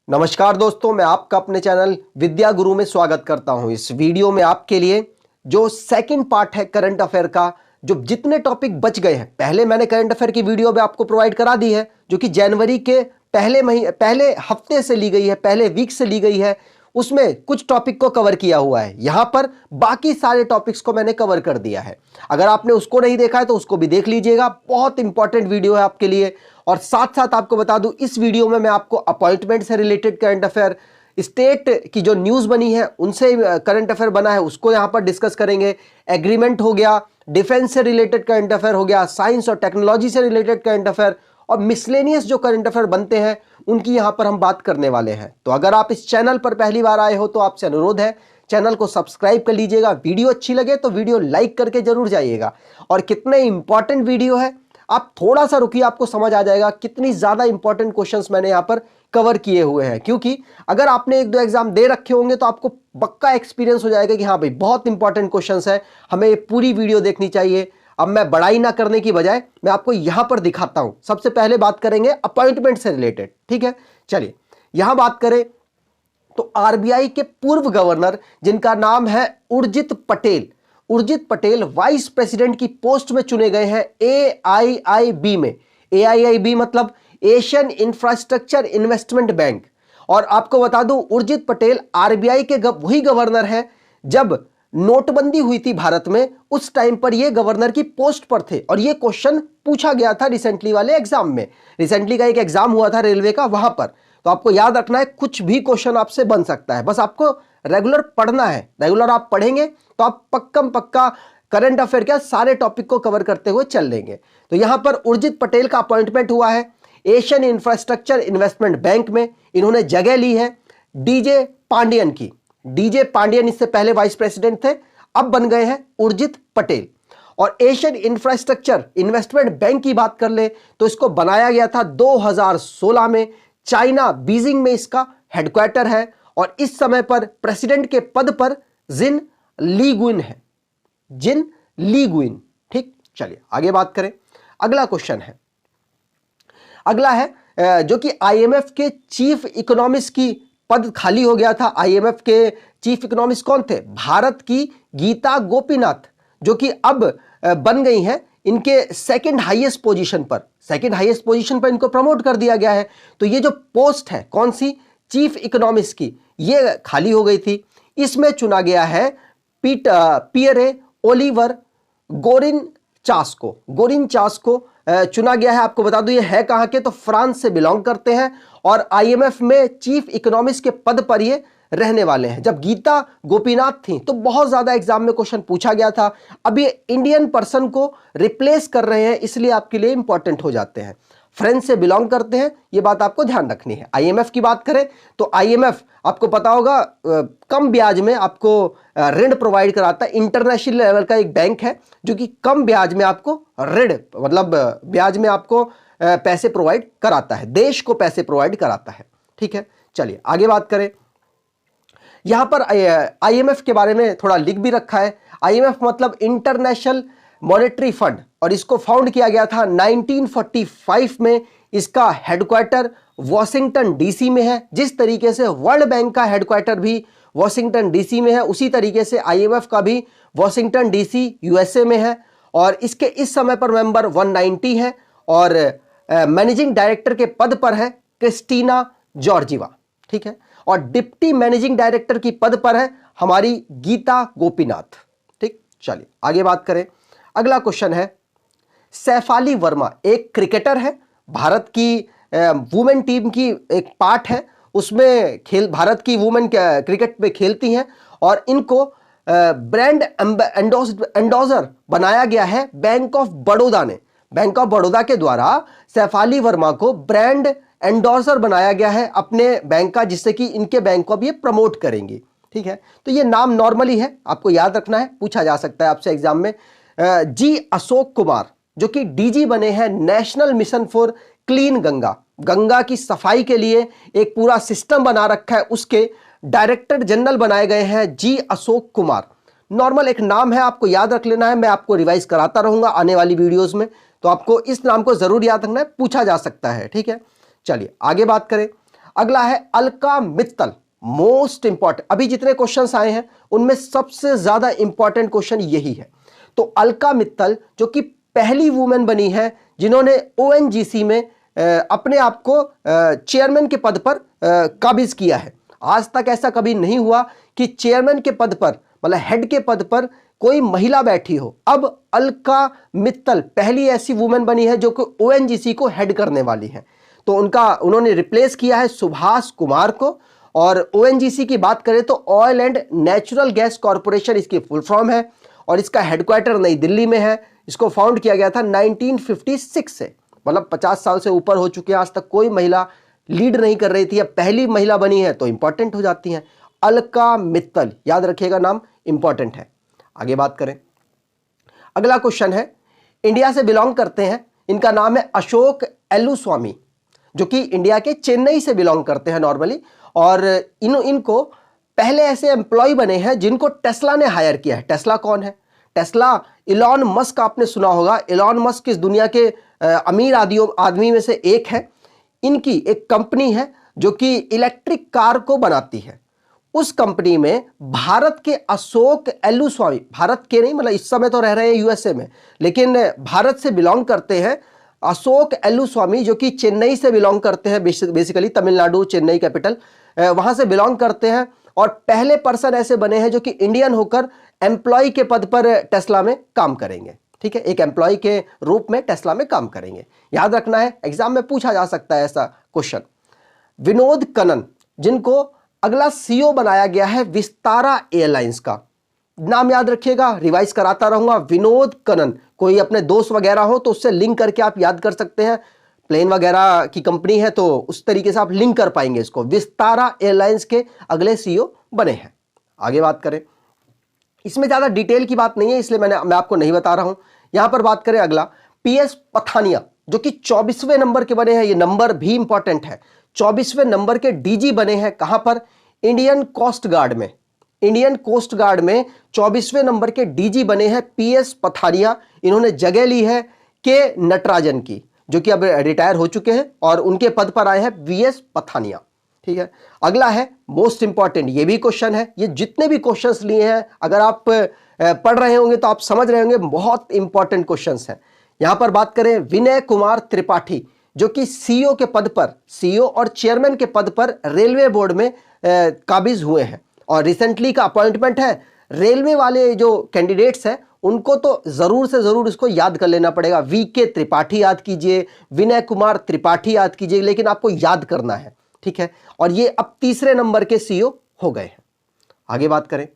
नमस्कार दोस्तों, मैं आपका अपने चैनल विद्या गुरु में स्वागत करता हूं। इस वीडियो में आपके लिए जो सेकंड पार्ट है करंट अफेयर का, जो जितने टॉपिक बच गए हैं, पहले मैंने करंट अफेयर की वीडियो भी आपको प्रोवाइड करा दी है, जो कि जनवरी के पहले हफ्ते से ली गई है, पहले वीक से ली गई है। उसमें कुछ टॉपिक को कवर किया हुआ है। यहां पर बाकी सारे टॉपिक्स को मैंने कवर कर दिया है। अगर आपने उसको नहीं देखा है तो उसको भी देख लीजिएगा, बहुत इंपॉर्टेंट वीडियो है आपके लिए। और साथ साथ आपको बता दूं, इस वीडियो में मैं आपको अपॉइंटमेंट से रिलेटेड करंट अफेयर, स्टेट की जो न्यूज बनी है उनसे करंट अफेयर बना है उसको यहां पर डिस्कस करेंगे। एग्रीमेंट हो गया, डिफेंस से रिलेटेड करंट अफेयर हो गया, साइंस और टेक्नोलॉजी से रिलेटेड करंट अफेयर और मिसलेनियस जो करंट अफेयर बनते हैं उनकी यहां पर हम बात करने वाले हैं। तो अगर आप इस चैनल पर पहली बार आए हो तो आपसे अनुरोध है, चैनल को सब्सक्राइब कर लीजिएगा। वीडियो अच्छी लगे तो वीडियो लाइक करके जरूर जाइएगा। और कितने इंपॉर्टेंट वीडियो है, आप थोड़ा सा रुकिए, आपको समझ आ जाएगा कितनी ज्यादा इंपॉर्टेंट क्वेश्चंस मैंने यहां पर कवर किए हुए हैं। क्योंकि अगर आपने एक दो एग्जाम दे रखे होंगे तो आपको पक्का एक्सपीरियंस हो जाएगा कि हाँ भाई, बहुत इंपॉर्टेंट क्वेश्चंस है, हमें ये पूरी वीडियो देखनी चाहिए। अब मैं बड़ाई ना करने की बजाय मैं आपको यहां पर दिखाता हूं। सबसे पहले बात करेंगे अपॉइंटमेंट से रिलेटेड, ठीक है। चलिए यहां बात करें तो आरबीआई के पूर्व गवर्नर जिनका नाम है उर्जित पटेल वाइस प्रेसिडेंट की पोस्ट में चुने गए हैं एआईआईबी में। एआईआईबी मतलब एशियन इंफ्रास्ट्रक्चर इन्वेस्टमेंट बैंक। और आपको बता दूं, उर्जित पटेल आरबीआई के वही गवर्नर हैं जब नोटबंदी हुई थी भारत में, उस टाइम पर ये गवर्नर की पोस्ट पर थे। और ये क्वेश्चन पूछा गया था रिसेंटली वाले एग्जाम में। रिसेंटली का एक एग्जाम हुआ था रेलवे का, वहां पर। तो आपको याद रखना है, कुछ भी क्वेश्चन आपसे बन सकता है, बस आपको रेगुलर पढ़ना है। रेगुलर आप पढ़ेंगे तो आप पक्का करंट अफेयर के सारे टॉपिक को कवर करते हुए चल लेंगे। तो यहां पर उर्जित पटेल का अपॉइंटमेंट हुआ है एशियन इंफ्रास्ट्रक्चर इन्वेस्टमेंट बैंक में। इन्होंने जगह ली है डीजे पांडियन की। डीजे पांडियन इससे पहले वाइस प्रेसिडेंट थे, अब बन गए हैं उर्जित पटेल। और एशियन इंफ्रास्ट्रक्चर इन्वेस्टमेंट बैंक की बात कर ले तो इसको बनाया गया था 2016 में। चाइना बीजिंग में इसका हेडक्वार्टर है। और इस समय पर प्रेसिडेंट के पद पर जिन लीगुइन है। ठीक, चलिए आगे बात करें। अगला क्वेश्चन है, अगला है जो कि आईएमएफ के चीफ इकोनॉमिस्ट की पद खाली हो गया था। आईएमएफ के चीफ इकोनॉमिस्ट कौन थे? भारत की गीता गोपीनाथ, जो कि अब बन गई हैं इनके सेकंड हाईएस्ट पोजीशन पर इनको प्रमोट कर दिया गया है। तो ये जो पोस्ट है कौन सी, चीफ इकोनॉमिस्ट की, ये खाली हो गई थी। इसमें चुना गया है पियरे ओलिवर गोरिन चास को चुना गया है। आपको बता दूं ये है कहां के, तो फ्रांस से बिलोंग करते हैं और आईएमएफ में चीफ इकोनॉमिस्ट के पद पर ये रहने वाले हैं। जब गीता गोपीनाथ थी तो बहुत ज्यादा एग्जाम में क्वेश्चन पूछा गया था। अब ये इंडियन पर्सन को रिप्लेस कर रहे हैं, इसलिए आपके लिए इंपॉर्टेंट हो जाते हैं। फ्रेंच से बिलोंग करते हैं, ये बात आपको ध्यान रखनी है। आईएमएफ की बात करें तो आईएमएफ आपको पता होगा कम ब्याज में आपको ऋण प्रोवाइड कराता है। इंटरनेशनल लेवल का एक बैंक है जो कि कम ब्याज में आपको ऋण, मतलब ब्याज में आपको पैसे प्रोवाइड कराता है, देश को पैसे प्रोवाइड कराता है। ठीक है, चलिए आगे बात करें। यहां पर आईएमएफ के बारे में थोड़ा लिख भी रखा है। आईएमएफ मतलब इंटरनेशनल मॉनेटरी फंड, और इसको फाउंड किया गया था 1945 में। इसका हेडक्वार्टर वॉशिंगटन डीसी में है। जिस तरीके से वर्ल्ड बैंक का हेडक्वार्टर भी वॉशिंगटन डीसी में है, उसी तरीके से आईएमएफ का भी वॉशिंगटन डीसी यूएसए में है। और इसके इस समय पर मेंबर 190 है और मैनेजिंग डायरेक्टर के पद पर है क्रिस्टीना जॉर्जिवा। ठीक है, और डिप्टी मैनेजिंग डायरेक्टर की पद पर है हमारी गीता गोपीनाथ। ठीक, चलिए आगे बात करें। अगला क्वेश्चन है, सैफाली वर्मा एक क्रिकेटर है, भारत की वुमेन टीम की एक पार्ट है, उसमें भारत की वुमेन क्रिकेट में खेलती हैं। और इनको ब्रांड एंडोजर बनाया गया है बैंक ऑफ बड़ौदा ने। बैंक ऑफ बड़ौदा के द्वारा सैफाली वर्मा को ब्रांड एंडोर्सर बनाया गया है अपने बैंक का, जिससे कि इनके बैंक को अब ये प्रमोट करेंगी। ठीक है, तो ये नाम नॉर्मली है, आपको याद रखना है, पूछा जा सकता है आपसे एग्जाम में। जी अशोक कुमार जो कि डीजी बने हैं national mission for clean Ganga की सफाई के लिए एक पूरा सिस्टम बना रखा है, उसके डायरेक्टर जनरल बनाए गए हैं जी अशोक कुमार। नॉर्मल एक नाम है, आपको याद रख लेना है, मैं आपको रिवाइज कराता रहूंगा आने वाली वीडियोस में, तो आपको इस नाम को जरूर याद रखना है, पूछा जा सकता है। ठीक है, चलिए आगे बात करें। अगला है अलका मित्तल, मोस्ट इंपॉर्टेंट, अभी जितने क्वेश्चंस आए हैं उनमें सबसे ज्यादा इंपॉर्टेंट क्वेश्चन यही है। तो अलका मित्तल जो कि पहली वुमेन बनी है जिन्होंने ओएनजीसी में अपने आप को चेयरमैन के पद पर काबिज किया है। आज तक ऐसा कभी नहीं हुआ कि चेयरमैन के पद पर, मतलब हेड के पद पर कोई महिला बैठी हो। अब अलका मित्तल पहली ऐसी वुमेन बनी है जो कि ओएनजीसी को हेड करने वाली है। तो उन्होंने रिप्लेस किया है सुभाष कुमार को। और ओएनजीसी की बात करें तो oil and natural gas corporation इसकी फुल फॉर्म है और इसका हेडक्वार्टर नई दिल्ली में है। इसको फाउंड किया गया था 1956 से, मतलब 50 साल से ऊपर हो चुके हैं, आज तक कोई महिला लीड नहीं कर रही थी। अब पहली महिला बनी है तो इंपॉर्टेंट हो जाती हैं। अलका मित्तल, याद रखिएगा नाम, इंपॉर्टेंट है। आगे बात करें, अगला क्वेश्चन है, इंडिया से बिलोंग करते हैं, इनका नाम है अशोक एलुस्वामी, जो कि इंडिया के चेन्नई से बिलोंग करते हैं नॉर्मली। और इनको पहले ऐसे एम्प्लॉय बने हैं जिनको टेस्ला ने हायर किया है। टेस्ला कौन है? टेस्ला इलॉन मस्क, आपने सुना होगा। इलॉन मस्क इस दुनिया के अमीर आदमी में से एक है। इनकी एक कंपनी है जो कि इलेक्ट्रिक कार को बनाती है। उस कंपनी में भारत के अशोक एलुस्वामी, भारत के नहीं, मतलब इस समय तो रह रहे हैं यूएसए में, लेकिन भारत से बिलोंग करते हैं अशोक एलुस्वामी, जो कि चेन्नई से बिलोंग करते हैं, बेसिकली तमिलनाडु, चेन्नई कैपिटल, वहां से बिलोंग करते हैं। और पहले पर्सन ऐसे बने हैं जो कि इंडियन होकर एम्प्लॉय के पद पर टेस्ला में काम करेंगे। ठीक है, एक एम्प्लॉय के रूप में टेस्ला में काम करेंगे। याद रखना है, एग्जाम में पूछा जा सकता है ऐसा क्वेश्चन। विनोद कनन, जिनको अगला सीईओ बनाया गया है विस्तारा एयरलाइंस का, नाम याद रखिएगा, रिवाइज कराता रहूंगा। विनोद कनन, कोई अपने दोस्त वगैरह हो तो उससे लिंक करके आप याद कर सकते हैं। प्लेन वगैरह की कंपनी है तो उस तरीके से आप लिंक कर पाएंगे इसको। विस्तारा एयरलाइंस के अगले सीईओ बने हैं। आगे बात करें, इसमें ज्यादा डिटेल की बात नहीं है इसलिए मैं आपको नहीं बता रहा हूं। यहां पर बात करें अगला, पीएस पथानिया, जो कि 24वें नंबर के बने हैं। ये नंबर भी इंपॉर्टेंट है। 24वें नंबर के डीजी बने हैं। कहां पर? इंडियन कोस्ट गार्ड में। इंडियन कोस्ट गार्ड में 24वें नंबर के डीजी बने हैं पीएस पथानिया। इन्होंने जगह ली है के नटराजन की, जो कि अब रिटायर हो चुके हैं, और उनके पद पर आए हैं वीएस पथानिया। ठीक है, अगला है मोस्ट इंपॉर्टेंट, ये भी क्वेश्चन है। ये जितने भी क्वेश्चंस लिए हैं, अगर आप पढ़ रहे होंगे तो आप समझ रहे होंगे, बहुत इंपॉर्टेंट क्वेश्चंस हैं। यहां पर बात करें विनय कुमार त्रिपाठी, जो कि सीईओ के पद पर, सीईओ और चेयरमैन के पद पर रेलवे बोर्ड में काबिज हुए हैं, और रिसेंटली का अपॉइंटमेंट है। रेलवे वाले जो कैंडिडेट्स हैं उनको तो जरूर से जरूर इसको याद कर लेना पड़ेगा। वीके त्रिपाठी याद कीजिए, विनय कुमार त्रिपाठी याद कीजिए, लेकिन आपको याद करना है। ठीक है, और ये अब तीसरे नंबर के सीईओ हो गए हैं। आगे बात करें,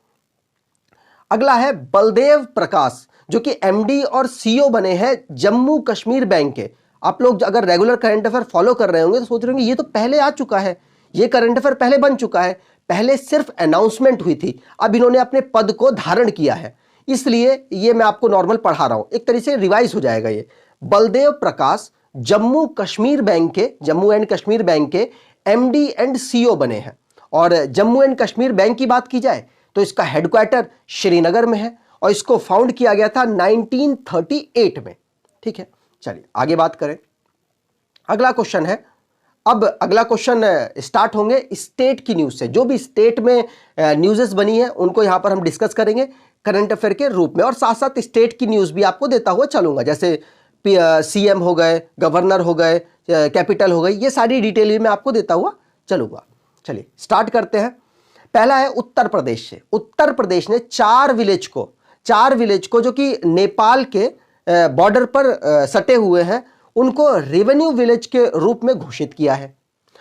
अगला है बलदेव प्रकाश, जो कि एमडी और सीईओ बने हैं जम्मू कश्मीर बैंक के। आप लोग अगर रेगुलर करंट अफेयर फॉलो कर रहे होंगे तो सोच रहे होंगे ये तो पहले आ चुका है, ये करंट अफेयर पहले बन चुका है। पहले सिर्फ अनाउंसमेंट हुई थी, अब इन्होंने अपने पद को धारण किया है, इसलिए ये मैं आपको नॉर्मल पढ़ा रहा हूं, एक तरीके से रिवाइज हो जाएगा ये। बलदेव प्रकाश जम्मू कश्मीर बैंक के, जम्मू एंड कश्मीर बैंक के एमडी एंड सीईओ बने हैं। और जम्मू एंड कश्मीर बैंक की बात की जाए तो इसका हेडक्वार्टर श्रीनगर में है, और इसको फाउंड किया गया था 1938 में। ठीक है, चलिए आगे बात करें। अगला क्वेश्चन है, अब अगला क्वेश्चन स्टार्ट होंगे स्टेट की न्यूज से। जो भी स्टेट में न्यूज़ेस बनी है उनको यहां पर हम डिस्कस करेंगे करंट अफेयर के रूप में, और साथ साथ स्टेट की न्यूज भी आपको देता हुआ चलूंगा, जैसे सीएम हो गए, गवर्नर हो गए, कैपिटल हो गई, ये सारी डिटेल भी मैं आपको देता हुआ चलूंगा। चलिए स्टार्ट करते हैं। पहला है उत्तर प्रदेश से। उत्तर प्रदेश ने 4 विलेज को जो कि नेपाल के बॉर्डर पर सटे हुए हैं, उनको रेवेन्यू विलेज के रूप में घोषित किया है।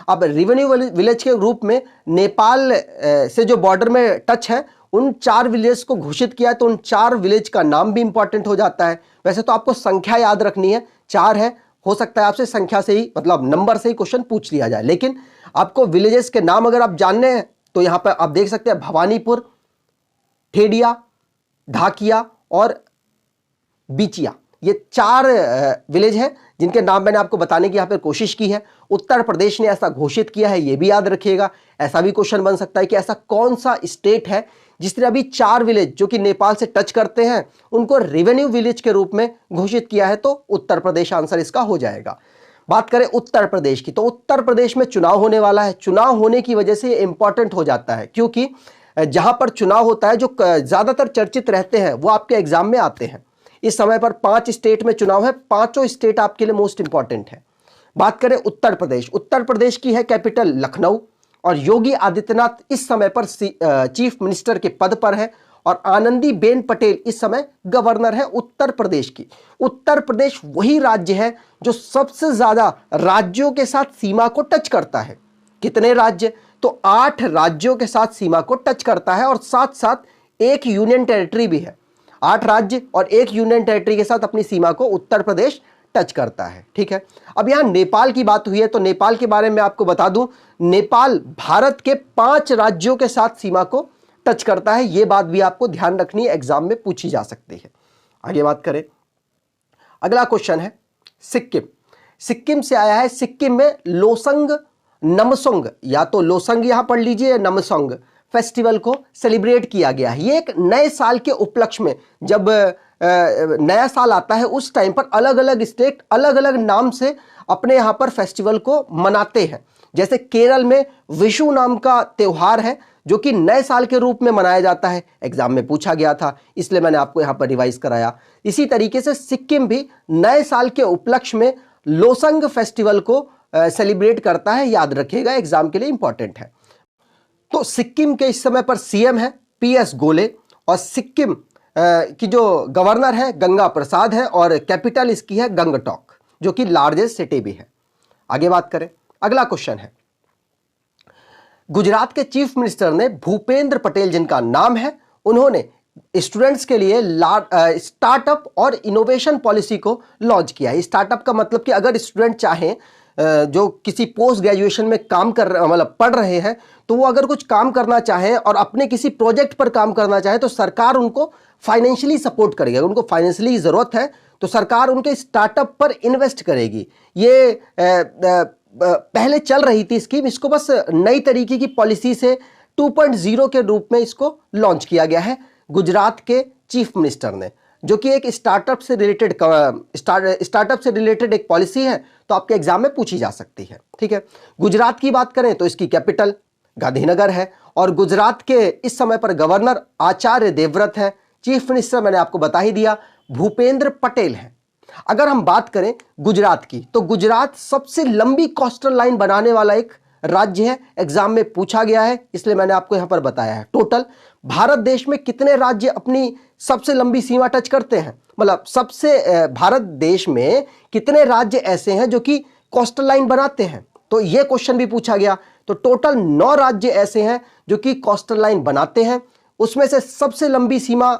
अब रेवेन्यू विलेज के रूप में नेपाल से जो बॉर्डर में टच है उन 4 विलेज को घोषित किया है, तो उन 4 विलेज का नाम भी इंपॉर्टेंट हो जाता है। वैसे तो आपको संख्या याद रखनी है, 4 है, हो सकता है आपसे संख्या से ही, मतलब नंबर से ही क्वेश्चन पूछ लिया जाए, लेकिन आपको विलेजेस के नाम अगर आप जानने हैं तो यहां पर आप देख सकते हैं भवानीपुर, ठेडिया, ढाकिया और बिचिया, ये 4 विलेज हैं जिनके नाम मैंने आपको बताने की यहां पर कोशिश की है। उत्तर प्रदेश ने ऐसा घोषित किया है, ये भी याद रखिएगा। ऐसा भी क्वेश्चन बन सकता है कि ऐसा कौन सा स्टेट है जिसने अभी 4 विलेज जो कि नेपाल से टच करते हैं उनको रेवेन्यू विलेज के रूप में घोषित किया है, तो उत्तर प्रदेश आंसर इसका हो जाएगा। बात करें उत्तर प्रदेश की, तो उत्तर प्रदेश में चुनाव होने वाला है। चुनाव होने की वजह से इंपॉर्टेंट हो जाता है, क्योंकि जहां पर चुनाव होता है जो ज्यादातर चर्चित रहते हैं वो आपके एग्जाम में आते हैं। इस समय पर 5 स्टेट में चुनाव है, पांचों स्टेट आपके लिए मोस्ट इंपॉर्टेंट है। बात करें उत्तर प्रदेश, उत्तर प्रदेश की है कैपिटल लखनऊ, और योगी आदित्यनाथ इस समय पर चीफ मिनिस्टर के पद पर है, और आनंदीबेन पटेल इस समय गवर्नर है उत्तर प्रदेश की। उत्तर प्रदेश वही राज्य है जो सबसे ज्यादा राज्यों के साथ सीमा को टच करता है। कितने राज्य? तो 8 राज्यों के साथ सीमा को टच करता है, और साथ साथ एक यूनियन टेरिटरी भी है। 8 राज्य और एक यूनियन टेरिटरी के साथ अपनी सीमा को उत्तर प्रदेश टच करता है। ठीक है, अब यहां नेपाल की बात हुई है, तो नेपाल के बारे में आपको बता दूं, नेपाल भारत के 5 राज्यों के साथ सीमा को टच करता है। यह बात भी आपको ध्यान रखनी है, एग्जाम में पूछी जा सकती है। आगे बात करें, अगला क्वेश्चन है सिक्किम। सिक्किम से आया है, सिक्किम में लोसंग नमसोंग, या तो लोसंग यहां पढ़ लीजिए, नमसोंग फेस्टिवल को सेलिब्रेट किया गया है। ये एक नए साल के उपलक्ष्य में, जब नया साल आता है उस टाइम पर अलग अलग स्टेट अलग अलग नाम से अपने यहां पर फेस्टिवल को मनाते हैं। जैसे केरल में विशु नाम का त्योहार है जो कि नए साल के रूप में मनाया जाता है, एग्जाम में पूछा गया था, इसलिए मैंने आपको यहां पर रिवाइज कराया। इसी तरीके से सिक्किम भी नए साल के उपलक्ष्य में लोसंग फेस्टिवल को सेलिब्रेट करता है, याद रखिएगा, एग्जाम के लिए इंपॉर्टेंट है। तो सिक्किम के इस समय पर सीएम है पीएस गोले, और सिक्किम की जो गवर्नर है गंगा प्रसाद है, और कैपिटल इसकी है गंगटोक, जो कि लार्जेस्ट सिटी भी है। आगे बात करें, अगला क्वेश्चन है, गुजरात के चीफ मिनिस्टर ने भूपेंद्र पटेल जिनका नाम है, उन्होंने स्टूडेंट्स के लिए स्टार्टअप और इनोवेशन पॉलिसी को लॉन्च किया है। स्टार्टअप का मतलब कि अगर स्टूडेंट चाहें जो किसी पोस्ट ग्रेजुएशन में काम कर मतलब पढ़ रहे हैं, तो वो अगर कुछ काम करना चाहें और अपने किसी प्रोजेक्ट पर काम करना चाहे, तो सरकार उनको फाइनेंशियली सपोर्ट करेगी। अगर उनको फाइनेंशियली ज़रूरत है तो सरकार उनके स्टार्टअप पर इन्वेस्ट करेगी। ये पहले चल रही थी स्कीम, इसको बस नई तरीके की पॉलिसी से 2.0 के रूप में इसको लॉन्च किया गया है गुजरात के चीफ मिनिस्टर ने, जो कि एक स्टार्टअप से रिलेटेड एक पॉलिसी है, तो आपके एग्जाम में पूछी जा सकती है। ठीक है, गुजरात की बात करें तो इसकी कैपिटल गांधीनगर है, और गुजरात के इस समय पर गवर्नर आचार्य देवव्रत है। चीफ मिनिस्टर मैंने आपको बता ही दिया, भूपेंद्र पटेल है। अगर हम बात करें गुजरात की, तो गुजरात सबसे लंबी कोस्टल लाइन बनाने वाला एक राज्य है, एग्जाम में पूछा गया है, इसलिए मैंने आपको यहां पर बताया है। टोटल भारत देश में कितने राज्य अपनी सबसे लंबी सीमा टच करते हैं, मतलब सबसे भारत देश में कितने राज्य ऐसे हैं जो कि कोस्टल लाइन बनाते हैं, तो यह क्वेश्चन भी पूछा गया। तो टोटल 9 राज्य ऐसे हैं जो कि कोस्टल लाइन बनाते हैं। उसमें से सबसे लंबी सीमा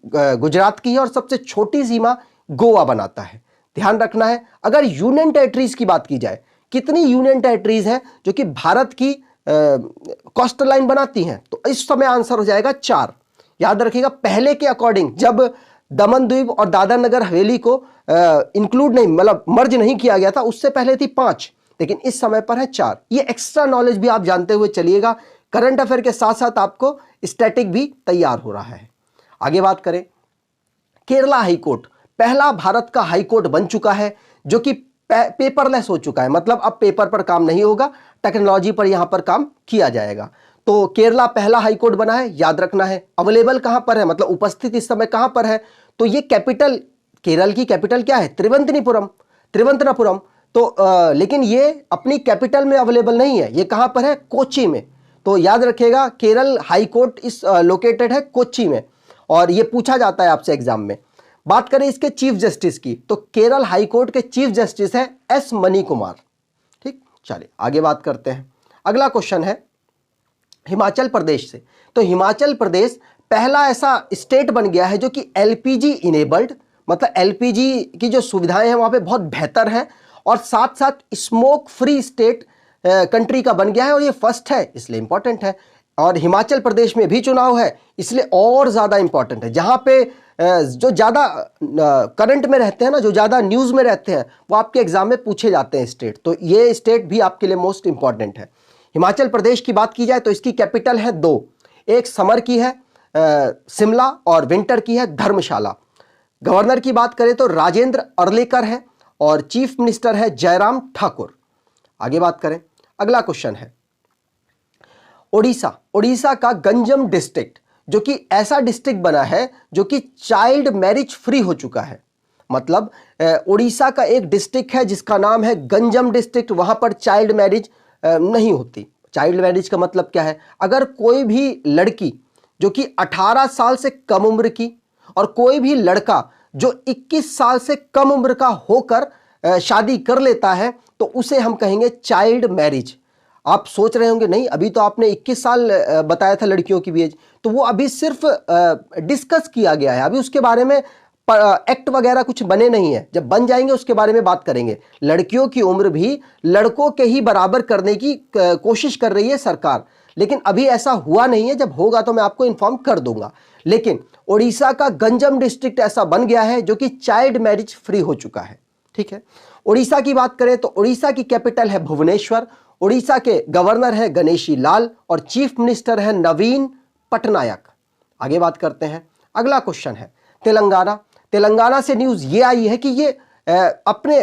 गुजरात की है, और सबसे छोटी सीमा गोवा बनाता है। ध्यान रखना है। अगर यूनियन टेरिटरीज की बात की जाए, कितनी यूनियन टेरिटरीज हैं जो कि भारत की कोस्टल लाइन बनाती हैं, तो इस समय आंसर हो जाएगा 4। याद रखिएगा, पहले के अकॉर्डिंग जब दमन द्वीप और दादरा नगर हवेली को इंक्लूड नहीं, मतलब मर्ज नहीं किया गया था, उससे पहले थी 5, लेकिन इस समय पर है 4। ये एक्स्ट्रा नॉलेज भी आप जानते हुए चलिएगा, करंट अफेयर के साथ साथ आपको स्टैटिक भी तैयार हो रहा है। आगे बात करें, केरला हाईकोर्ट पहला भारत का हाईकोर्ट बन चुका है जो कि पेपरलेस हो चुका है, मतलब अब पेपर पर काम नहीं होगा, टेक्नोलॉजी पर यहां पर काम किया जाएगा। तो केरला पहला हाईकोर्ट बना है, याद रखना है। अवेलेबल कहां पर है, मतलब उपस्थित इस समय कहां पर है, तो ये कैपिटल, केरल की कैपिटल क्या है, त्रिवंतपुरम। तो लेकिन ये अपनी कैपिटल में अवेलेबल नहीं है, ये कहां पर है, कोच्चि में। तो याद रखिएगा, केरल हाईकोर्ट इस लोकेटेड है कोच्चि में, और ये पूछा जाता है आपसे एग्जाम में। बात करें इसके चीफ जस्टिस की, तो केरल हाईकोर्ट के चीफ जस्टिस है एस मनी कुमार। ठीक, चलिए आगे बात करते हैं। अगला क्वेश्चन है हिमाचल प्रदेश से। तो हिमाचल प्रदेश पहला ऐसा स्टेट बन गया है जो कि एलपीजी इनेबल्ड, मतलब एलपीजी की जो सुविधाएं हैं वहां पे बहुत बेहतर है, और साथ साथ स्मोक फ्री स्टेट कंट्री का बन गया है, और ये फर्स्ट है, इसलिए इंपॉर्टेंट है। और हिमाचल प्रदेश में भी चुनाव है, इसलिए और ज्यादा इंपॉर्टेंट है। जहां पे जो ज्यादा करंट में रहते हैं ना, जो ज्यादा न्यूज में रहते हैं, वो आपके एग्जाम में पूछे जाते हैं स्टेट, तो ये स्टेट भी आपके लिए मोस्ट इंपॉर्टेंट है। हिमाचल प्रदेश की बात की जाए तो इसकी कैपिटल है 2, एक समर की है शिमला, और विंटर की है धर्मशाला। गवर्नर की बात करें तो राजेंद्र अर्लेकर है, और चीफ मिनिस्टर है जयराम ठाकुर। आगे बात करें, अगला क्वेश्चन है ओडिशा का गंजम डिस्ट्रिक्ट जो कि ऐसा डिस्ट्रिक्ट बना है जो कि चाइल्ड मैरिज फ्री हो चुका है। मतलब ओडिशा का एक डिस्ट्रिक्ट है जिसका नाम है गंजम डिस्ट्रिक्ट, वहां पर चाइल्ड मैरिज नहीं होती। चाइल्ड मैरिज का मतलब क्या है? अगर कोई भी लड़की जो कि 18 साल से कम उम्र की और कोई भी लड़का जो 21 साल से कम उम्र का होकर शादी कर लेता है तो उसे हम कहेंगे चाइल्ड मैरिज। आप सोच रहे होंगे नहीं अभी तो आपने 21 साल बताया था लड़कियों की भी एज, तो वो अभी सिर्फ डिस्कस किया गया है, अभी उसके बारे में एक्ट वगैरह कुछ बने नहीं है। जब बन जाएंगे उसके बारे में बात करेंगे। लड़कियों की उम्र भी लड़कों के ही बराबर करने की कोशिश कर रही है सरकार, लेकिन अभी ऐसा हुआ नहीं है। जब होगा तो मैं आपको इन्फॉर्म कर दूंगा। लेकिन ओडिशा का गंजम डिस्ट्रिक्ट ऐसा बन गया है जो कि चाइल्ड मैरिज फ्री हो चुका है। ठीक है, ओडिशा की बात करें तो ओडिशा की कैपिटल है भुवनेश्वर, ओडिशा के गवर्नर है गणेशी लाल और चीफ मिनिस्टर है नवीन पटनायक। आगे बात करते हैं, अगला क्वेश्चन है तेलंगाना से न्यूज ये आई है कि ये अपने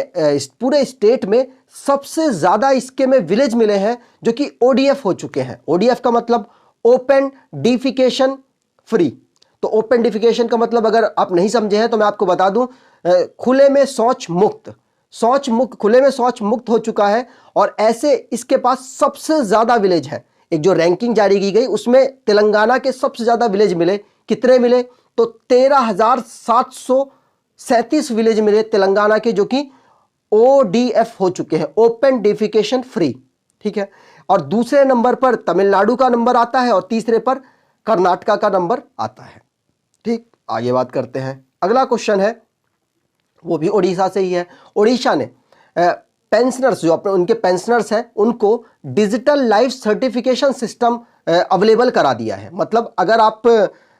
पूरे स्टेट में सबसे ज्यादा इसके में विलेज मिले हैं जो कि ओडीएफ हो चुके हैं। ओडीएफ का मतलब ओपन डिफिकेशन फ्री। तो ओपन डिफिकेशन का मतलब अगर आप नहीं समझे हैं तो मैं आपको बता दूं, खुले में शौच मुक्त, खुले में शौच मुक्त हो चुका है। और ऐसे इसके पास सबसे ज्यादा विलेज है। एक जो रैंकिंग जारी की गई उसमें तेलंगाना के सबसे ज्यादा विलेज मिले। कितने मिले? तो 13,737 विलेज मिले तेलंगाना के जो कि ओडीएफ हो चुके हैं, ओपन डिफिकेशन फ्री। ठीक है, और दूसरे नंबर पर तमिलनाडु का नंबर आता है और तीसरे पर कर्नाटका का नंबर आता है। ठीक, आगे बात करते हैं, अगला क्वेश्चन है वो भी ओडिशा से ही है। ओडिशा ने पेंशनर्स जो अपने उनके पेंशनर्स हैं उनको digital life certification system available करा दिया है। मतलब अगर आप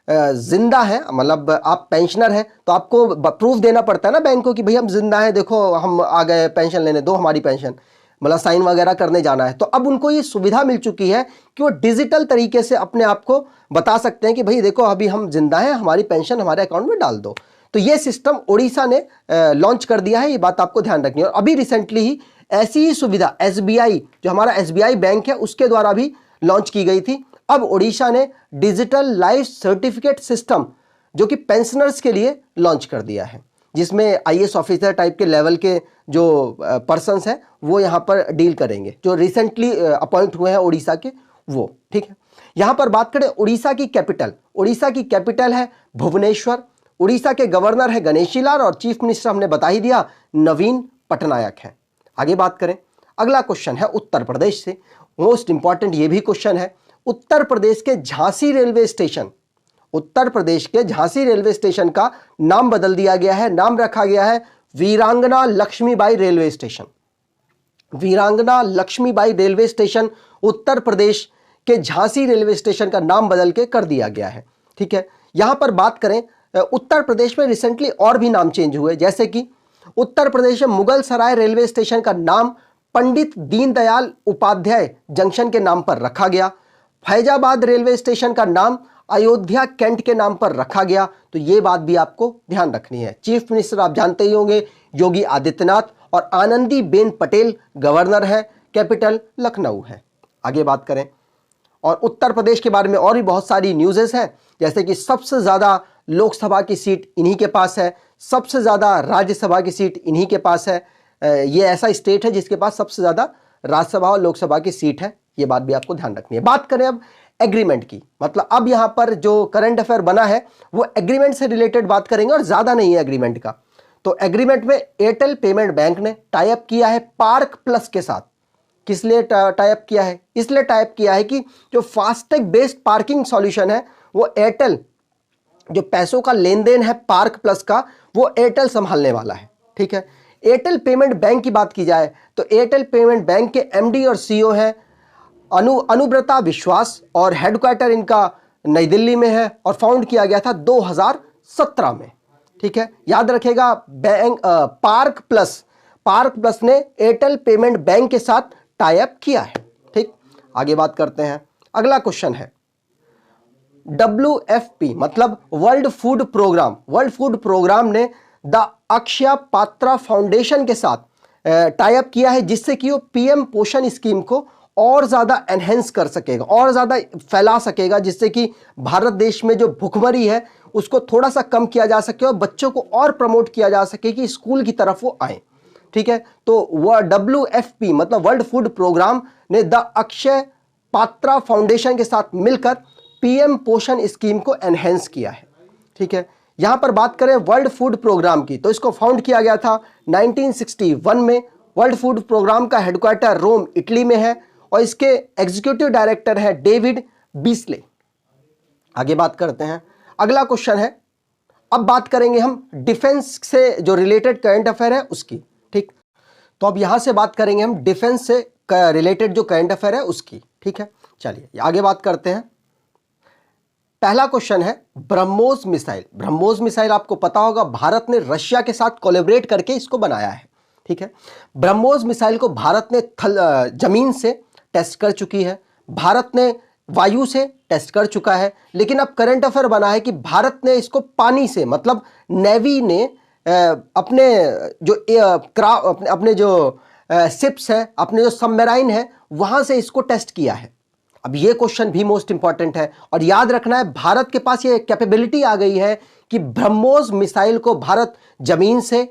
जिंदा है, मतलब आप पेंशनर हैं तो आपको प्रूफ देना पड़ता है ना बैंक को कि भाई हम जिंदा हैं, देखो हम आ गए पेंशन लेने, दो हमारी पेंशन, मतलब साइन वगैरह करने जाना है। तो अब उनको ये सुविधा मिल चुकी है कि वो डिजिटल तरीके से अपने आप को बता सकते हैं कि भाई देखो अभी हम जिंदा हैं, हमारी पेंशन हमारे अकाउंट में डाल दो। तो ये सिस्टम ओडिशा ने लॉन्च कर दिया है, ये बात आपको ध्यान रखनी है। और अभी रिसेंटली ही ऐसी ही सुविधा एसबीआई, जो हमारा एसबीआई बैंक है, उसके द्वारा भी लॉन्च की गई थी। अब ओडिशा ने डिजिटल लाइफ सर्टिफिकेट सिस्टम जो कि पेंशनर्स के लिए लॉन्च कर दिया है, जिसमें आईएएस ऑफिसर टाइप के लेवल के जो पर्सन्स हैं वो यहाँ पर डील करेंगे, जो रिसेंटली अपॉइंट हुए हैं ओडिशा के वो। ठीक है, यहाँ पर बात करें ओडिशा की कैपिटल है भुवनेश्वर, उड़ीसा के गवर्नर है गणेशी लाल और चीफ मिनिस्टर हमने बता ही दिया नवीन पटनायक है। आगे बात करें, अगला क्वेश्चन है उत्तर प्रदेश से, मोस्ट इंपॉर्टेंट ये भी क्वेश्चन है। उत्तर प्रदेश के झांसी रेलवे स्टेशन का नाम बदल दिया गया है, नाम रखा गया है वीरांगना Lakshmibai railway station. Virangana Lakshmibai railway station Uttar Pradesh के झांसी रेलवे स्टेशन का नाम बदल के कर दिया गया है। ठीक है, यहां पर बात करें उत्तर प्रदेश में रिसेंटली और भी नाम चेंज हुए, जैसे कि उत्तर प्रदेश में मुगल सराय रेलवे स्टेशन का नाम पंडित दीनदयाल उपाध्याय जंक्शन के नाम पर रखा गया। फैजाबाद रेलवे स्टेशन का नाम अयोध्या कैंट के नाम पर रखा गया। तो ये बात भी आपको ध्यान रखनी है। चीफ मिनिस्टर आप जानते ही होंगे योगी आदित्यनाथ और आनंदी बेन पटेल गवर्नर है, कैपिटल लखनऊ है। आगे बात करें, और उत्तर प्रदेश के बारे में और भी बहुत सारी न्यूज़ेस हैं, जैसे कि सबसे ज़्यादा लोकसभा की सीट इन्हीं के पास है, सबसे ज़्यादा राज्यसभा की सीट इन्हीं के पास है। ये ऐसा स्टेट है जिसके पास सबसे ज़्यादा राज्यसभा और लोकसभा की सीट है, ये बात भी आपको ध्यान रखनी है। बात करें अब एग्रीमेंट की, मतलब अब यहाँ पर जो करंट अफेयर बना है वो एग्रीमेंट से रिलेटेड बात करेंगे और ज़्यादा नहीं है एग्रीमेंट का। तो एग्रीमेंट में एयरटेल पेमेंट बैंक ने टाई अप किया है पार्क प्लस के साथ। किस लिए टाई अप किया है? इसलिए टाई अप किया है कि जो फास्टैग बेस्ड पार्किंग सॉल्यूशन है वो एयरटेल, जो पैसों का लेन देन है पार्क प्लस का, वो एयरटेल संभालने वाला है। ठीक है, एयरटेल पेमेंट बैंक की बात की जाए तो एयरटेल पेमेंट बैंक के एमडी और सीईओ हैं अनुब्रता विश्वास और हेडक्वार्टर इनका नई दिल्ली में है और फाउंड किया गया था 2017 में। ठीक है, याद रखेगा बैंक पार्क प्लस ने एयरटेल पेमेंट बैंक के साथ टाई अप किया है। ठीक, आगे बात करते हैं, अगला क्वेश्चन है WFP मतलब वर्ल्ड फूड प्रोग्राम ने द अक्षय पात्रा फाउंडेशन के साथ टाई अप किया है, जिससे कि वो पीएम पोषण स्कीम को और ज़्यादा एनहेंस कर सकेगा, और ज़्यादा फैला सकेगा, जिससे कि भारत देश में जो भुखमरी है उसको थोड़ा सा कम किया जा सके और बच्चों को और प्रमोट किया जा सके कि स्कूल की तरफ वो आए। ठीक है, तो वह WFP मतलब वर्ल्ड फूड प्रोग्राम ने द अक्षय पात्रा फाउंडेशन के साथ मिलकर पीएम पोषण स्कीम को एनहेंस किया है। ठीक है, यहां पर बात करें वर्ल्ड फूड प्रोग्राम की, तो इसको फाउंड किया गया था 1961 में। वर्ल्ड फूड प्रोग्राम का हेडक्वार्टर रोम, इटली में है और इसके एग्जीक्यूटिव डायरेक्टर है डेविड बीस्ले। आगे बात करते हैं, अगला क्वेश्चन है, अब बात करेंगे हम डिफेंस से जो रिलेटेड करंट अफेयर है उसकी। ठीक, तो अब यहां से बात करेंगे हम डिफेंस से रिलेटेड जो करंट अफेयर है उसकी। ठीक है, चलिए आगे बात करते हैं। पहला क्वेश्चन है ब्रह्मोस मिसाइल। ब्रह्मोस मिसाइल आपको पता होगा, भारत ने रशिया के साथ कोलैबोरेट करके इसको बनाया है। ठीक है, ब्रह्मोस मिसाइल को भारत ने जमीन से टेस्ट कर चुकी है, भारत ने वायु से टेस्ट कर चुका है, लेकिन अब करंट अफेयर बना है कि भारत ने इसको पानी से, मतलब नेवी ने अपने जो शिप्स है, अपने जो सबमरीन है, वहां से इसको टेस्ट किया है। अब ये क्वेश्चन भी मोस्ट इंपॉर्टेंट है और याद रखना है, भारत के पास ये कैपेबिलिटी आ गई है कि ब्रह्मोस मिसाइल को भारत जमीन से,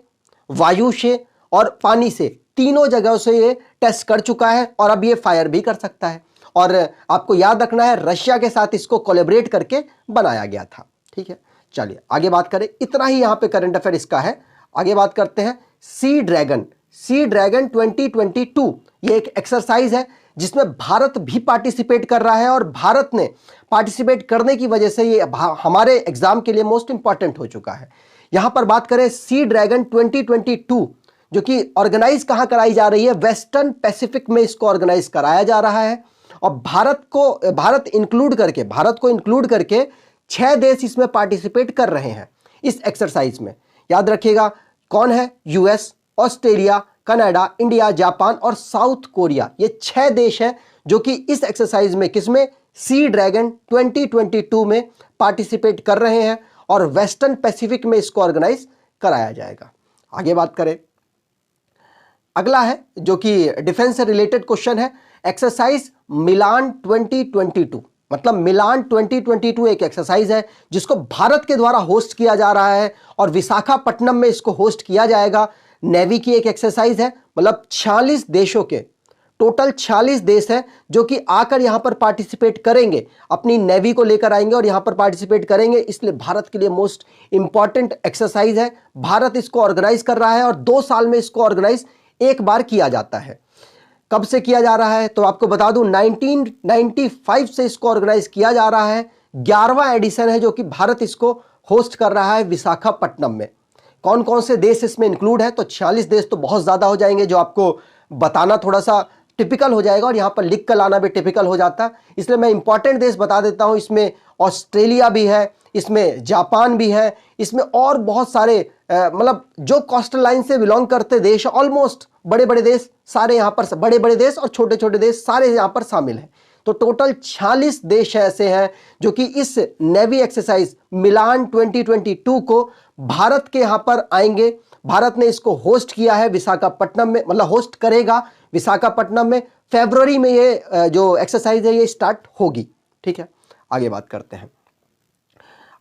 वायु से और पानी से, तीनों जगहों से ये टेस्ट कर चुका है और अब ये फायर भी कर सकता है। और आपको याद रखना है, रशिया के साथ इसको कोलैबोरेट करके बनाया गया था। ठीक है, चलिए आगे बात करें, इतना ही यहां पे करंट अफेयर इसका है। आगे बात करते हैं सी ड्रैगन। सी ड्रैगन 2022 ये एक एक्सरसाइज है जिसमें भारत भी पार्टिसिपेट कर रहा है और भारत ने पार्टिसिपेट करने की वजह से ये हमारे एग्जाम के लिए मोस्ट इंपॉर्टेंट हो चुका है। यहां पर बात करें सी ड्रैगन 2022, जो कि ऑर्गेनाइज कहां कराई जा रही है, वेस्टर्न पैसिफिक में इसको ऑर्गेनाइज कराया जा रहा है और भारत को इंक्लूड करके 6 देश इसमें पार्टिसिपेट कर रहे हैं इस एक्सरसाइज में। याद रखिएगा कौन है, US, Australia, Canada, India, Japan और साउथ कोरिया। ये 6 देश हैं जो कि इस एक्सरसाइज में, किसमें, सी ड्रैगन 2022 में पार्टिसिपेट कर रहे हैं और वेस्टर्न पैसिफिक में इसको ऑर्गेनाइज कराया जाएगा। आगे बात करें, अगला है जो कि डिफेंस से रिलेटेड क्वेश्चन है, एक्सरसाइज मिलान 2022। मतलब मिलान 2022 एक एक्सरसाइज है जिसको भारत के द्वारा होस्ट किया जा रहा है और विशाखापट्टनम में इसको होस्ट किया जाएगा। नेवी की एक एक्सरसाइज है, मतलब 46 देशों के, टोटल 46 देश हैं जो कि आकर यहां पर पार्टिसिपेट करेंगे, अपनी नेवी को लेकर आएंगे और यहां पर पार्टिसिपेट करेंगे। इसलिए भारत के लिए मोस्ट इंपॉर्टेंट एक्सरसाइज है। भारत इसको ऑर्गेनाइज कर रहा है और 2 साल में इसको ऑर्गेनाइज एक बार किया जाता है। कब से किया जा रहा है तो आपको बता दूं, 1995 से इसको ऑर्गेनाइज किया जा रहा है। 11वां एडिशन है जो कि भारत इसको होस्ट कर रहा है विशाखापट्टनम में। कौन कौन से देश इसमें इंक्लूड है, तो 46 देश तो बहुत ज्यादा हो जाएंगे, जो आपको बताना थोड़ा सा टिपिकल हो जाएगा और यहां पर लिख कर लाना भी टिपिकल हो जाता, इसलिए मैं इंपॉर्टेंट देश बता देता हूं। इसमें ऑस्ट्रेलिया भी है, इसमें जापान भी है, इसमें और बहुत सारे मतलब जो कोस्टल लाइन से बिलोंग करते देश, ऑलमोस्ट बड़े बड़े देश सारे यहां पर, बड़े बड़े देश और छोटे छोटे देश सारे यहां पर शामिल हैं। तो टोटल 46 देश ऐसे हैं जो कि इस नेवी एक्सरसाइज मिलान 2022 को भारत के यहां पर आएंगे। भारत ने इसको होस्ट किया है विशाखापट्टनम में, मतलब होस्ट करेगा विशाखापट्टनम में। फरवरी में ये जो एक्सरसाइज है ये स्टार्ट होगी। ठीक है, आगे बात करते हैं।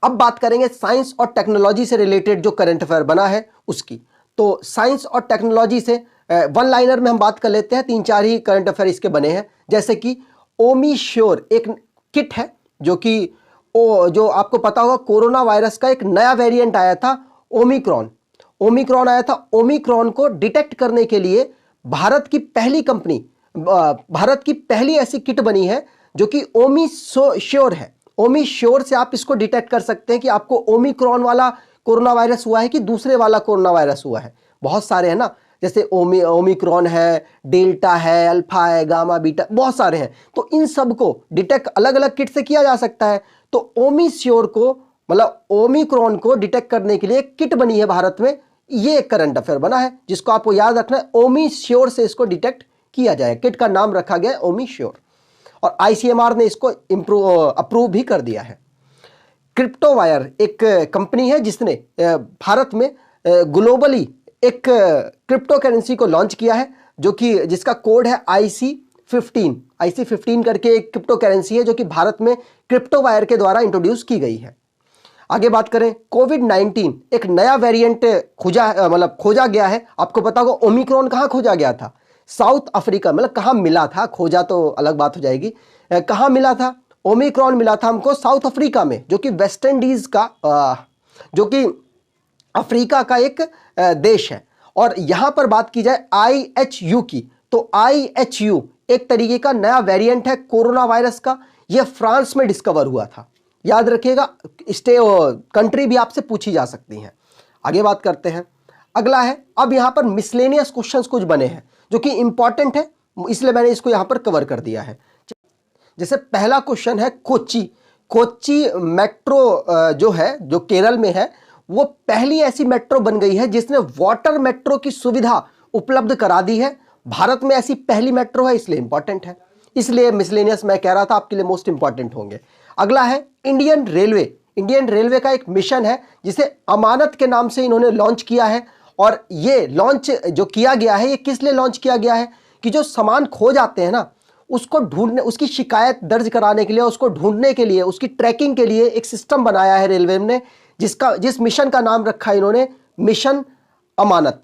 अब बात करेंगे साइंस और टेक्नोलॉजी से रिलेटेड जो करंट अफेयर बना है उसकी। तो साइंस और टेक्नोलॉजी से वन लाइनर में हम बात कर लेते हैं, 3-4 ही करंट अफेयर इसके बने हैं। जैसे कि ओमीश्योर एक किट है जो कि जो आपको पता होगा, कोरोना वायरस का एक नया वेरिएंट आया था, ओमिक्रॉन आया था। ओमिक्रॉन को डिटेक्ट करने के लिए भारत की पहली ऐसी किट बनी है जो कि ओमीश्योर है। ओमीश्योर से आप इसको डिटेक्ट कर सकते हैं कि आपको ओमिक्रॉन वाला कोरोना वायरस हुआ है कि दूसरे वाला कोरोना वायरस हुआ है। बहुत सारे हैं ना, जैसे ओमिक्रॉन है, डेल्टा है, अल्फा है, गामा, बीटा, बहुत सारे हैं। तो इन सब को डिटेक्ट अलग अलग किट से किया जा सकता है। तो ओमिश्योर को, मतलब ओमिक्रॉन को डिटेक्ट करने के लिए एक किट बनी है भारत में। ये एक करंट अफेयर बना है जिसको आपको याद रखना है, ओमिश्योर से इसको डिटेक्ट किया जाए। किट का नाम रखा गया है ओमिश्योर और आईसीएमआर ने इसको अप्रूव भी कर दिया है। क्रिप्टोवायर एक कंपनी है जिसने भारत में ग्लोबली एक क्रिप्टो करेंसी को लॉन्च किया है, जो कि जिसका कोड है IC15 करके एक क्रिप्टो करेंसी है जो कि भारत में क्रिप्टो वायर के द्वारा इंट्रोड्यूस की गई है। आगे बात करें, कोविड-19 एक नया वेरिएंट खोजा गया है। आपको पता होगा ओमिक्रॉन कहाँ खोजा गया था? साउथ अफ्रीका, मतलब कहाँ मिला था, खोजा तो अलग बात हो जाएगी, कहाँ मिला था? ओमिक्रॉन मिला था हमको साउथ अफ्रीका में, जो कि वेस्ट इंडीज का जो कि अफ्रीका का एक देश है। और यहां पर बात की जाए IHU की, तो IHU एक तरीके का नया वेरिएंट है कोरोना वायरस का। यह फ्रांस में डिस्कवर हुआ था, याद रखिएगा। कंट्री भी आपसे पूछी जा सकती हैं। आगे बात करते हैं, अगला है, अब यहां पर मिसलेनियस क्वेश्चंस कुछ बने हैं जो कि इंपॉर्टेंट है, इसलिए मैंने इसको यहां पर कवर कर दिया है। जैसे पहला क्वेश्चन है, कोच्चि मेट्रो जो है, जो केरल में है, वो पहली ऐसी मेट्रो बन गई है जिसने वाटर मेट्रो की सुविधा उपलब्ध करा दी है। भारत में ऐसी पहली मेट्रो है, इसलिए इंपॉर्टेंट है, इसलिए मिसलेनियस मैं कह रहा था आपके लिए मोस्ट इंपॉर्टेंट होंगे। अगला है इंडियन रेलवे का एक मिशन है जिसे अमानत के नाम से इन्होंने लॉन्च किया है। और ये लॉन्च जो किया गया है, ये किस लिए लॉन्च किया गया है कि जो सामान खो जाते हैं ना, उसको ढूंढने, उसकी शिकायत दर्ज कराने के लिए, उसको ढूंढने के लिए, उसकी ट्रैकिंग के लिए एक सिस्टम बनाया है रेलवे ने, जिस मिशन का नाम रखा है इन्होंने मिशन अमानत।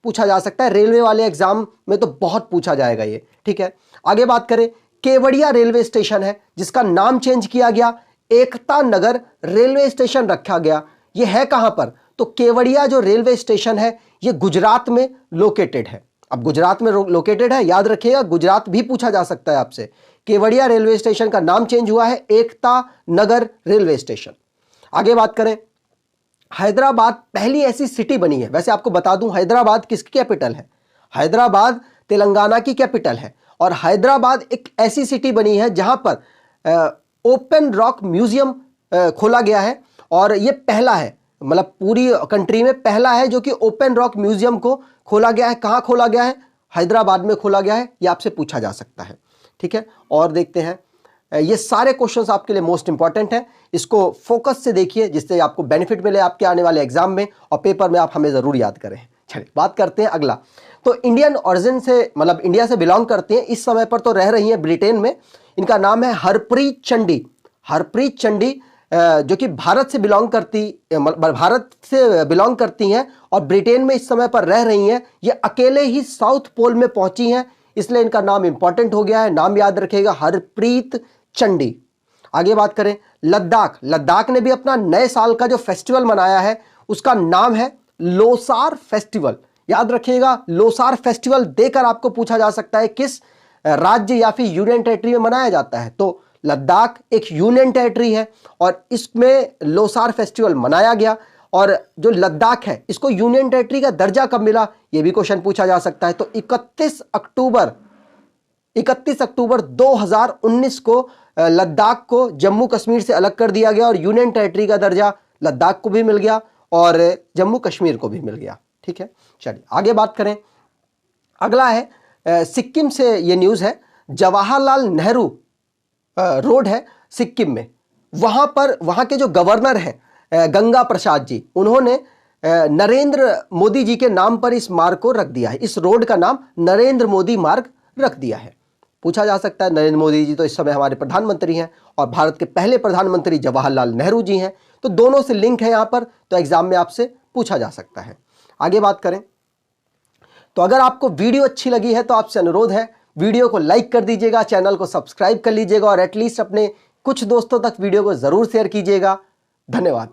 पूछा जा सकता है रेलवे वाले एग्जाम में, तो बहुत पूछा जाएगा ये, ठीक है। आगे बात करें, केवड़िया रेलवे स्टेशन है जिसका नाम चेंज किया गया, एकता नगर रेलवे स्टेशन रखा गया। ये है कहां पर? तो केवड़िया जो रेलवे स्टेशन है ये गुजरात में लोकेटेड है। अब गुजरात में लोकेटेड है, याद रखिएगा, गुजरात भी पूछा जा सकता है आपसे। केवड़िया रेलवे स्टेशन का नाम चेंज हुआ है एकता नगर रेलवे स्टेशन। आगे बात करें, हैदराबाद पहली ऐसी सिटी बनी है। वैसे आपको बता दूं, हैदराबाद किसकी कैपिटल है? हैदराबाद तेलंगाना की कैपिटल है। और हैदराबाद एक ऐसी सिटी बनी है जहां पर ओपन रॉक म्यूजियम खोला गया है, और यह पहला है, मतलब पूरी कंट्री में पहला है जो कि ओपन रॉक म्यूजियम को खोला गया है। कहां खोला गया है? हैदराबाद में खोला गया है। यह आपसे पूछा जा सकता है, ठीक है। और देखते हैं, ये सारे क्वेश्चंस आपके लिए मोस्ट इंपॉर्टेंट हैं, इसको फोकस से देखिए जिससे आपको बेनिफिट मिले आपके आने वाले एग्जाम में और पेपर में आप हमें जरूर याद करें। चलिए बात करते हैं अगला। तो इंडियन ओरिजिन से, मतलब इंडिया से बिलोंग करते हैं, इस समय पर तो रह रही हैं ब्रिटेन में। इनका नाम है हरप्रीत चंडी, जो कि भारत से बिलोंग करती हैं और ब्रिटेन में इस समय पर रह रही हैं। ये अकेले ही साउथ पोल में पहुंची हैं, इसलिए इनका नाम इंपॉर्टेंट हो गया है। नाम याद रखिएगा, हरप्रीत चंडी। आगे बात करें, लद्दाख ने भी अपना नए साल का जो फेस्टिवल मनाया है उसका नाम है लोसार फेस्टिवल। याद रखिएगा, लोसार फेस्टिवल देकर आपको पूछा जा सकता है किस राज्य या फिर यूनियन टेरिटरी में मनाया जाता है। तो लद्दाख एक यूनियन टेरिटरी है और इसमें लोसार फेस्टिवल मनाया गया। और जो लद्दाख है इसको यूनियन टेरिटरी का दर्जा कब मिला, यह भी क्वेश्चन पूछा जा सकता है। तो 31 अक्टूबर 2019 को लद्दाख को जम्मू कश्मीर से अलग कर दिया गया और यूनियन टेरिटरी का दर्जा लद्दाख को भी मिल गया और जम्मू कश्मीर को भी मिल गया, ठीक है। चलिए आगे बात करें, अगला है सिक्किम से ये न्यूज़ है। जवाहरलाल नेहरू रोड है सिक्किम में, वहाँ के जो गवर्नर हैं गंगा प्रसाद जी, उन्होंने नरेंद्र मोदी जी के नाम पर इस मार्ग को रख दिया है। इस रोड का नाम नरेंद्र मोदी मार्ग रख दिया है। पूछा जा सकता है, नरेंद्र मोदी जी तो इस समय हमारे प्रधानमंत्री हैं और भारत के पहले प्रधानमंत्री जवाहरलाल नेहरू जी हैं, तो दोनों से लिंक है यहाँ पर, तो एग्जाम में आपसे पूछा जा सकता है। आगे बात करें, तो अगर आपको वीडियो अच्छी लगी है तो आपसे अनुरोध है वीडियो को लाइक कर दीजिएगा, चैनल को सब्सक्राइब कर लीजिएगा और एटलीस्ट अपने कुछ दोस्तों तक वीडियो को जरूर शेयर कीजिएगा। धन्यवाद।